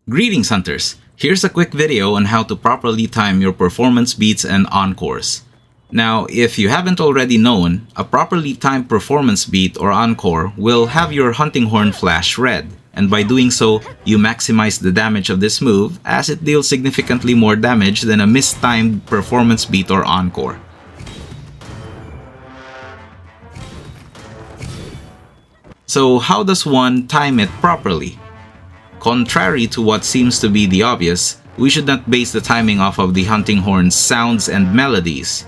Greetings hunters! Here's a quick video on how to properly time your performance beats and encores. Now, if you haven't already known, a properly timed performance beat or encore will have your hunting horn flash red, and by doing so, you maximize the damage of this move as it deals significantly more damage than a mistimed performance beat or encore. So how does one time it properly? Contrary to what seems to be the obvious, we should not base the timing off of the hunting horn's sounds and melodies.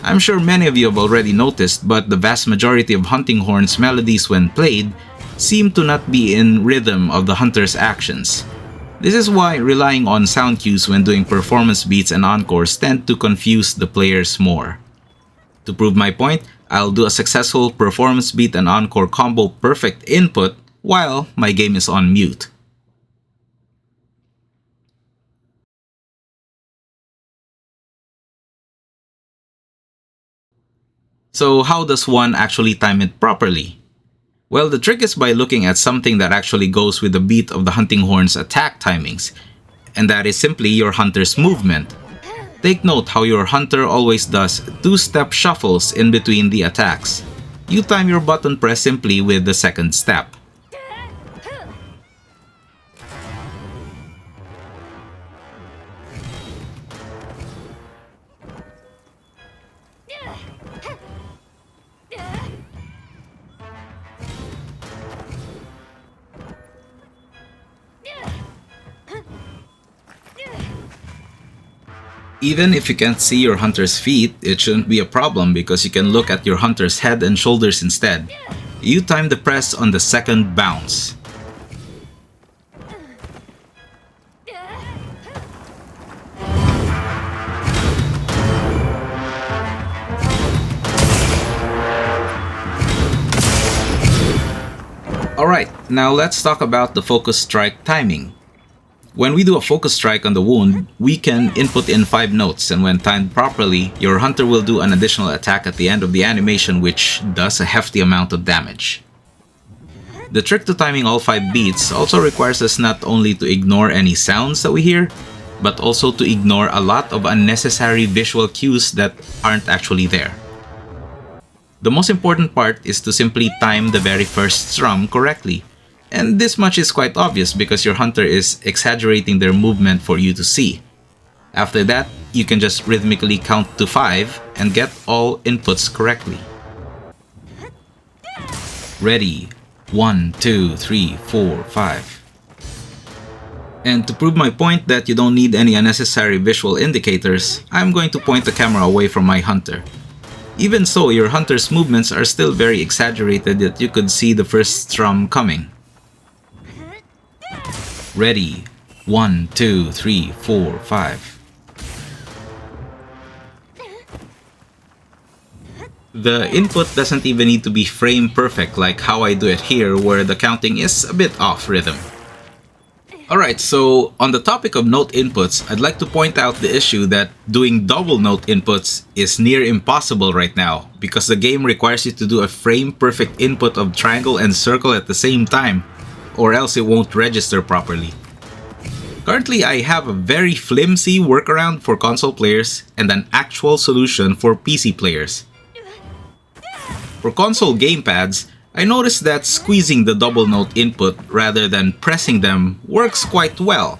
I'm sure many of you have already noticed, but the vast majority of hunting horn's melodies when played seem to not be in rhythm of the hunter's actions. This is why relying on sound cues when doing performance beats and encores tend to confuse the players more. To prove my point, I'll do a successful performance beat and encore combo perfect input while my game is on mute. So how does one actually time it properly? Well, the trick is by looking at something that actually goes with the beat of the hunting horn's attack timings, and that is simply your hunter's movement. Take note how your hunter always does two-step shuffles in between the attacks. You time your button press simply with the second step. Even if you can't see your hunter's feet, it shouldn't be a problem because you can look at your hunter's head and shoulders instead. You time the press on the second bounce. Alright, now let's talk about the focus strike timing. When we do a focus strike on the wound, we can input in 5 notes, and when timed properly, your hunter will do an additional attack at the end of the animation which does a hefty amount of damage. The trick to timing all 5 beats also requires us not only to ignore any sounds that we hear, but also to ignore a lot of unnecessary visual cues that aren't actually there. The most important part is to simply time the very first strum correctly. And this much is quite obvious because your hunter is exaggerating their movement for you to see. After that, you can just rhythmically count to 5 and get all inputs correctly. Ready, 1, 2, 3, 4, 5. And to prove my point that you don't need any unnecessary visual indicators, I'm going to point the camera away from my hunter. Even so, your hunter's movements are still very exaggerated that you could see the first strum coming. Ready, 1, 2, 3, 4, 5. The input doesn't even need to be frame perfect like how I do it here, where the counting is a bit off rhythm. Alright, so on the topic of note inputs, I'd like to point out the issue that doing double note inputs is near impossible right now because the game requires you to do a frame perfect input of triangle and circle at the same time, or else it won't register properly. Currently, I have a very flimsy workaround for console players and an actual solution for PC players. For console gamepads, I noticed that squeezing the double note input rather than pressing them works quite well.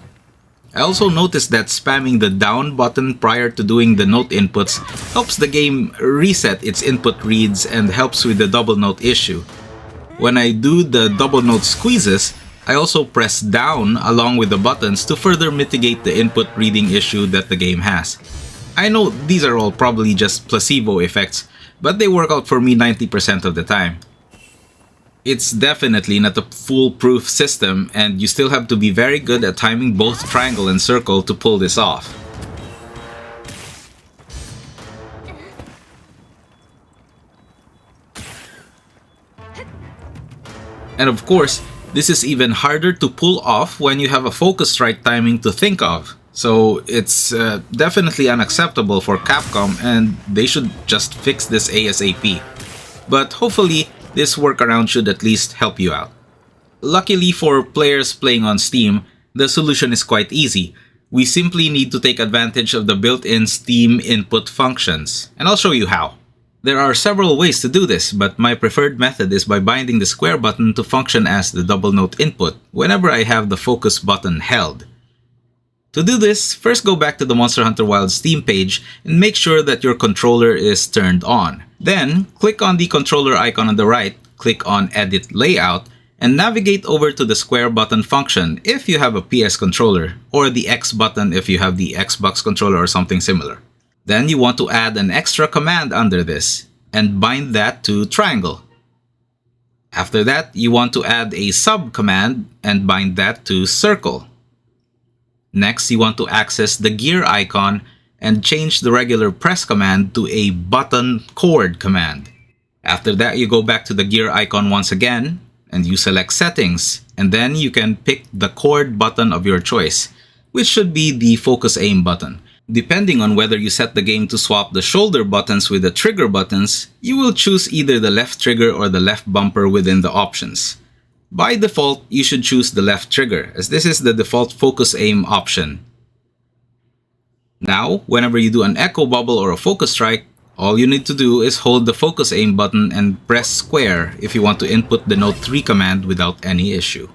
I also noticed that spamming the down button prior to doing the note inputs helps the game reset its input reads and helps with the double note issue. When I do the double note squeezes, I also press down along with the buttons to further mitigate the input reading issue that the game has. I know these are all probably just placebo effects, but they work out for me 90% of the time. It's definitely not a foolproof system, and you still have to be very good at timing both triangle and circle to pull this off. And of course, this is even harder to pull off when you have a focus strike timing to think of. So it's definitely unacceptable for Capcom, and they should just fix this ASAP. But hopefully, this workaround should at least help you out. Luckily for players playing on Steam, the solution is quite easy. We simply need to take advantage of the built-in Steam input functions, and I'll show you how. There are several ways to do this, but my preferred method is by binding the square button to function as the double note input whenever I have the focus button held. To do this, first go back to the Monster Hunter Wilds Steam page and make sure that your controller is turned on. Then, click on the controller icon on the right, click on Edit Layout, and navigate over to the square button function if you have a PS controller, or the X button if you have the Xbox controller or something similar. Then you want to add an extra command under this, and bind that to triangle. After that, you want to add a sub-command and bind that to circle. Next, you want to access the gear icon and change the regular press command to a button chord command. After that, you go back to the gear icon once again, and you select settings, and then you can pick the chord button of your choice, which should be the focus aim button. Depending on whether you set the game to swap the shoulder buttons with the trigger buttons, you will choose either the left trigger or the left bumper within the options. By default, you should choose the left trigger, as this is the default focus aim option. Now, whenever you do an echo bubble or a focus strike, all you need to do is hold the focus aim button and press square if you want to input the Note 3 command without any issue.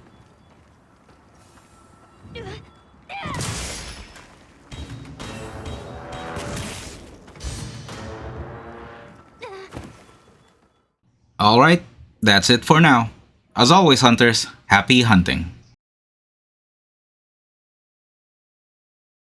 Alright, that's it for now. As always, hunters, happy hunting.